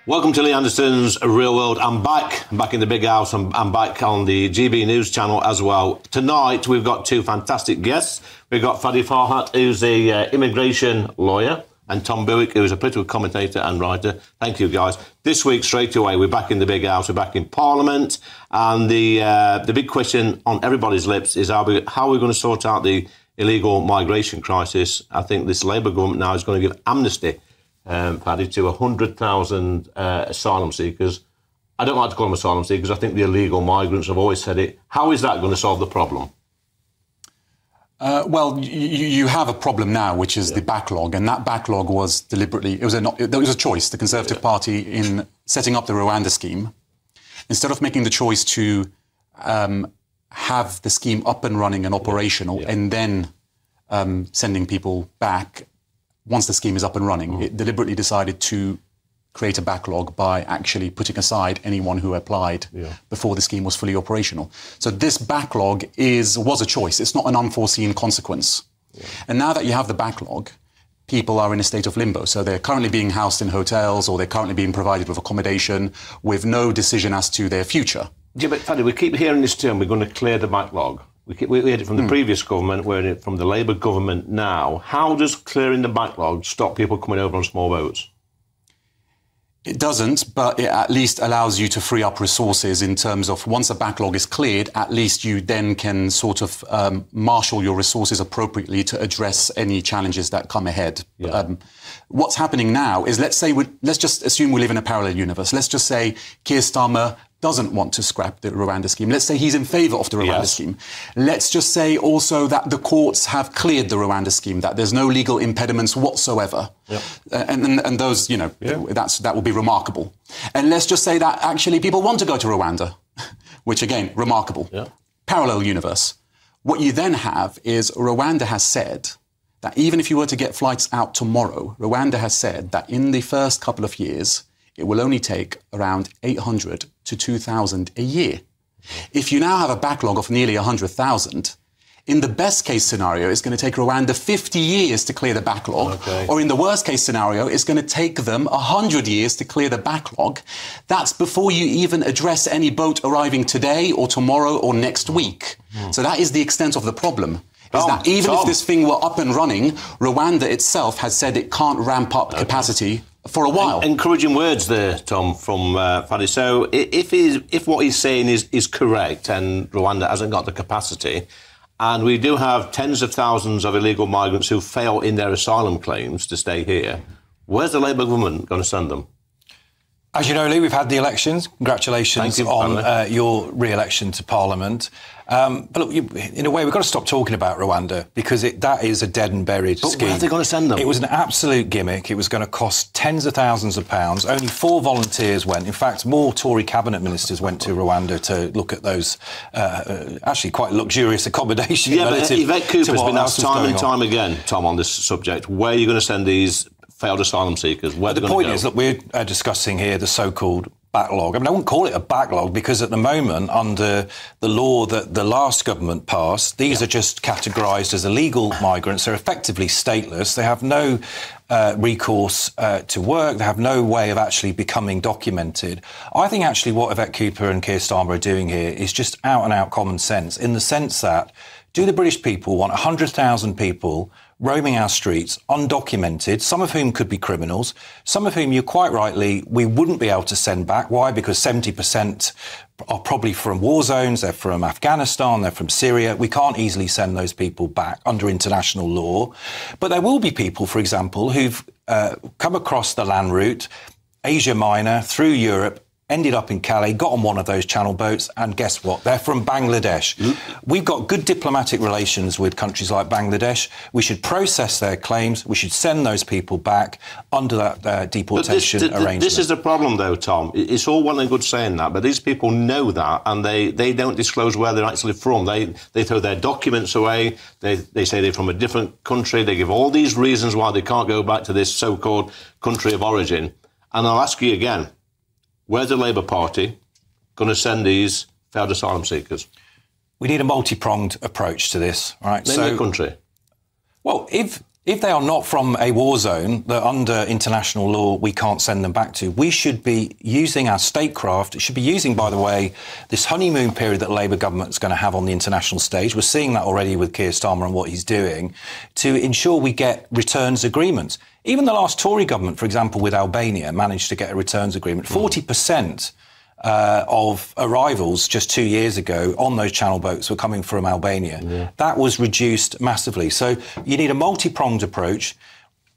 Welcome to Lee Anderson's Real World. I'm back in the big house. I'm back on the GB News channel as well. Tonight, we've got two fantastic guests. We've got Fadi Farhat, who's an immigration lawyer, and Tom Buick, who's a political commentator and writer. Thank you, guys. This week, straight away, we're back in the big house. We're back in Parliament. And the big question on everybody's lips is how are we going to sort out the illegal migration crisis? I think this Labour government now is going to give amnesty Paddy, to 100,000 asylum seekers. I don't like to call them asylum seekers. I think the illegal migrants have always said it. How is that going to solve the problem? Well, you have a problem now, which is the backlog, and that backlog was deliberately... There was a choice, the Conservative Party, in setting up the Rwanda scheme. Instead of making the choice to have the scheme up and running and operational and then sending people back... Once the scheme is up and running, it deliberately decided to create a backlog by actually putting aside anyone who applied before the scheme was fully operational. So this backlog was a choice. It's not an unforeseen consequence. And now that you have the backlog, people are in a state of limbo. So they're currently being housed in hotels, or they're currently being provided with accommodation with no decision as to their future. Yeah, but Fadi, we keep hearing this term, we're going to clear the backlog. We heard it from the previous government, we're hearing it from the Labour government now. How does clearing the backlog stop people coming over on small boats? It doesn't, but it at least allows you to free up resources in terms of once a backlog is cleared, at least you then can sort of marshal your resources appropriately to address any challenges that come ahead. What's happening now is, let's just assume we live in a parallel universe. Let's just say Keir Starmer doesn't want to scrap the Rwanda scheme. Let's say he's in favour of the Rwanda scheme. Let's just say also that the courts have cleared the Rwanda scheme, that there's no legal impediments whatsoever. And those, that would be remarkable. And let's just say that actually people want to go to Rwanda, which again, remarkable. Parallel universe. What you then have is Rwanda has said that even if you were to get flights out tomorrow, Rwanda has said that in the first couple of years, it will only take around 800 to 2,000 a year. If you now have a backlog of nearly 100,000, in the best case scenario, it's going to take Rwanda 50 years to clear the backlog. Or in the worst case scenario, it's going to take them 100 years to clear the backlog. That's before you even address any boat arriving today or tomorrow or next week. So that is the extent of the problem. That even if this thing were up and running, Rwanda itself has said it can't ramp up capacity for a while. Encouraging words there, Tom, from Fadi. So if what he's saying is correct and Rwanda hasn't got the capacity, and we do have tens of thousands of illegal migrants who fail in their asylum claims to stay here, where's the Labour government going to send them? As you know, Lee, we've had the elections. Congratulations on your re-election to Parliament. But look, in a way, we've got to stop talking about Rwanda because that is a dead and buried scheme. Where are they going to send them? It was an absolute gimmick. It was going to cost tens of thousands of pounds. Only 4 volunteers went. In fact, more Tory cabinet ministers went to Rwanda to look at those actually quite luxurious accommodation. Yeah, but Yvette Cooper's been asked time and time again, Tom, on this subject. Where are you going to send these failed asylum seekers? Where the point is, look, we're discussing here the so-called backlog. I mean, I wouldn't call it a backlog because at the moment, under the law that the last government passed, these are just categorised as illegal migrants. They're effectively stateless. They have no recourse to work. They have no way of actually becoming documented. I think actually what Yvette Cooper and Keir Starmer are doing here is just out-and-out common sense, in the sense that, do the British people want 100,000 people roaming our streets, undocumented, some of whom could be criminals, some of whom, you're quite rightly, we wouldn't be able to send back. Why? Because 70% are probably from war zones, they're from Afghanistan, they're from Syria. We can't easily send those people back under international law. But there will be people, for example, who've come across the land route, Asia Minor, through Europe, ended up in Calais, got on one of those channel boats, and guess what? They're from Bangladesh. We've got good diplomatic relations with countries like Bangladesh. We should process their claims. We should send those people back under that deportation arrangement. This is the problem, though, Tom. It's all well and good saying that, but these people know that, and they don't disclose where they're actually from. They throw their documents away. They say they're from a different country. They give all these reasons why they can't go back to this so-called country of origin. And I'll ask you again, where's the Labour Party going to send these failed asylum seekers? We need a multi-pronged approach to this, right? Name your country. Well, if If they are not from a war zone that under international law we can't send them back to, we should be using our statecraft. It should be using, by the way, this honeymoon period that Labour government is going to have on the international stage. We're seeing that already with Keir Starmer and what he's doing to ensure we get returns agreements. Even the last Tory government, for example, with Albania, managed to get a returns agreement. 40% of arrivals just 2 years ago on those channel boats were coming from Albania. Yeah. That was reduced massively. So you need a multi-pronged approach.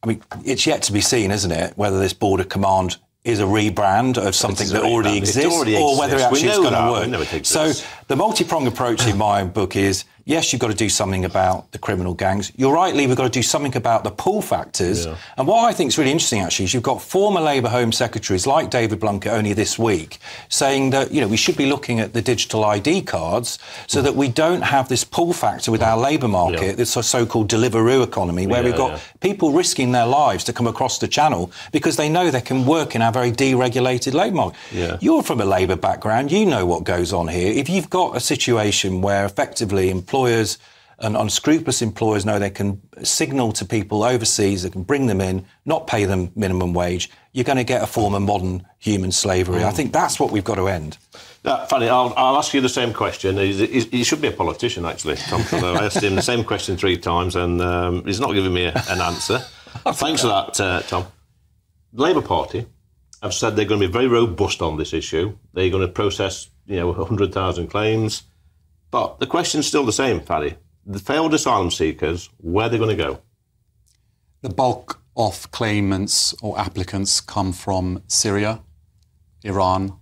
I mean, it's yet to be seen, isn't it, whether this border command is a rebrand of something that already exists or whether it actually is going to work. So the multi-pronged approach in my book is, yes, you've got to do something about the criminal gangs. You're right, Lee, we've got to do something about the pull factors. Yeah. And what I think is really interesting, actually, is you've got former Labour Home Secretaries like David Blunkett only this week saying that, you know, we should be looking at the digital ID cards so that we don't have this pull factor with our labour market, this so-called Deliveroo economy, where we've got people risking their lives to come across the channel because they know they can work in our very deregulated labour market. Yeah. You're from a Labour background, you know what goes on here. If you've got a situation where effectively employers and unscrupulous employers know they can signal to people overseas, they can bring them in, not pay them minimum wage, you're going to get a form of modern human slavery. I think that's what we've got to end. Fanny, I'll ask you the same question. He should be a politician, actually, Tom. I asked him the same question 3 times and he's not giving me an answer. Thanks for that, Tom. The Labour Party have said they're going to be very robust on this issue. They're going to process, 100,000 claims. But the question's still the same, Paddy. The failed asylum seekers, where are they going to go? The bulk of claimants or applicants come from Syria, Iran,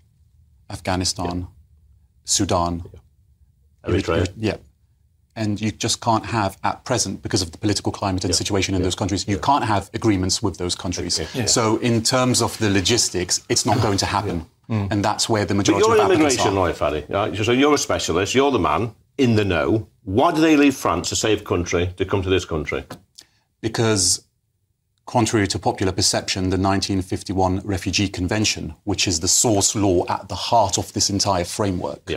Afghanistan, Sudan. Eritrea. And you just can't have, at present, because of the political climate and situation in those countries, you can't have agreements with those countries. So in terms of the logistics, it's not going to happen. And that's where the majority of applicants are. But you're an immigration lawyer, Paddy. Right? So you're a specialist, you're the man in the know. Why do they leave France, a safe country, to come to this country? Because, contrary to popular perception, the 1951 Refugee Convention, which is the source law at the heart of this entire framework,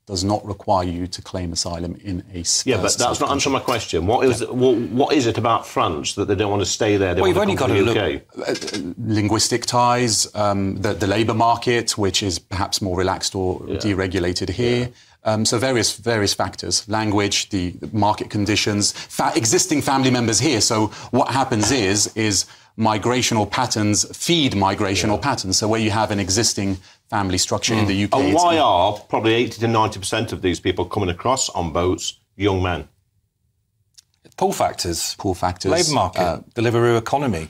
does not require you to claim asylum in a but that's not answering my question. What is it about France that they don't want to stay there? You've only got to look linguistic ties, the labour market, which is perhaps more relaxed or deregulated here. So various factors, language, the market conditions, existing family members here. So what happens is migrational patterns feed migrational patterns. So where you have an existing family structure in the UK. And why are probably 80 to 90% of these people coming across on boats young men? Pull factors. Labour market. Deliveroo economy.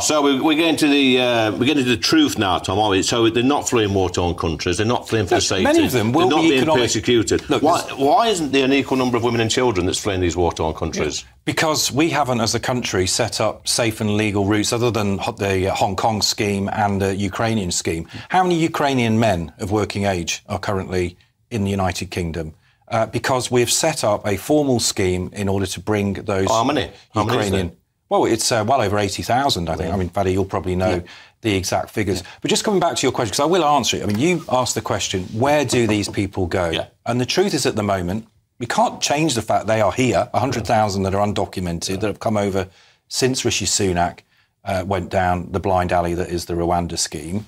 So we're getting to the truth now, Tom, are we? So they're not fleeing war-torn countries. They're not fleeing for safety. Many of them will be being persecuted. Look, why isn't there an equal number of women and children that's fleeing these war-torn countries? Because we haven't, as a country, set up safe and legal routes other than the Hong Kong scheme and the Ukrainian scheme. How many Ukrainian men of working age are currently in the United Kingdom? Because we've set up a formal scheme in order to bring those Ukrainian... Well, it's well over 80,000, I think. I mean, Paddy, you'll probably know the exact figures. But just coming back to your question, because I will answer it. I mean, you asked the question, where do these people go? And the truth is, at the moment, we can't change the fact they are here, 100,000 that are undocumented, that have come over since Rishi Sunak went down the blind alley that is the Rwanda scheme.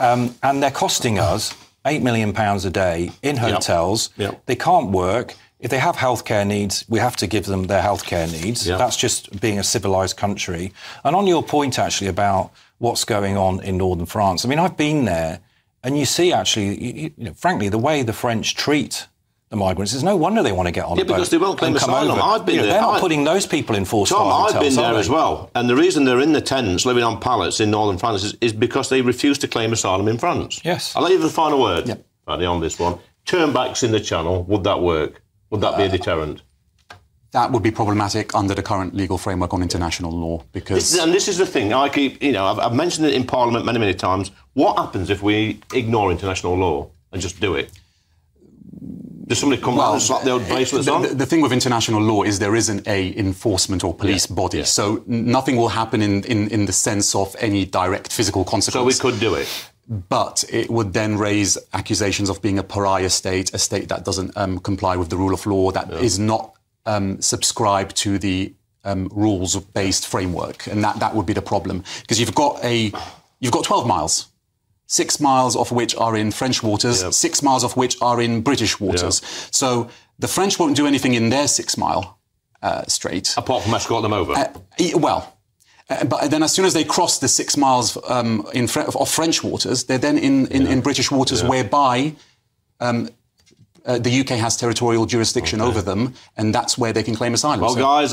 And they're costing us £8 million a day in hotels. They can't work. If they have healthcare needs, we have to give them their healthcare needs. That's just being a civilised country. And on your point, actually, about what's going on in northern France, I mean, I've been there, and you see, actually, frankly, the way the French treat the migrants, there's no wonder they want to get on a boat. Because they won't claim asylum. I've been there. They're not putting those people in forced fire hotels. I've been there as well. And the reason they're in the tents, living on pallets in northern France, is because they refuse to claim asylum in France. Yes. I'll leave the final word, Paddy, on this one. Turnbacks in the Channel, would that work? Would that be a deterrent? That would be problematic under the current legal framework on international law, because... And this is the thing, I keep, I've mentioned it in Parliament many, many times. What happens if we ignore international law and just do it? Does somebody come out and slap the old bracelets on? The thing with international law is there isn't a enforcement or police body, so nothing will happen in the sense of any direct physical consequence. So we could do it? But it would then raise accusations of being a pariah state, a state that doesn't comply with the rule of law, that is not subscribed to the rules-based framework, and that would be the problem, because you've got 12 miles. 6 miles of which are in French waters, 6 miles of which are in British waters. So the French won't do anything in their 6 mile strait. Apart from escort them over. But then as soon as they cross the 6 miles of French waters, they're then in British waters, whereby the UK has territorial jurisdiction over them, and that's where they can claim asylum. Well, guys,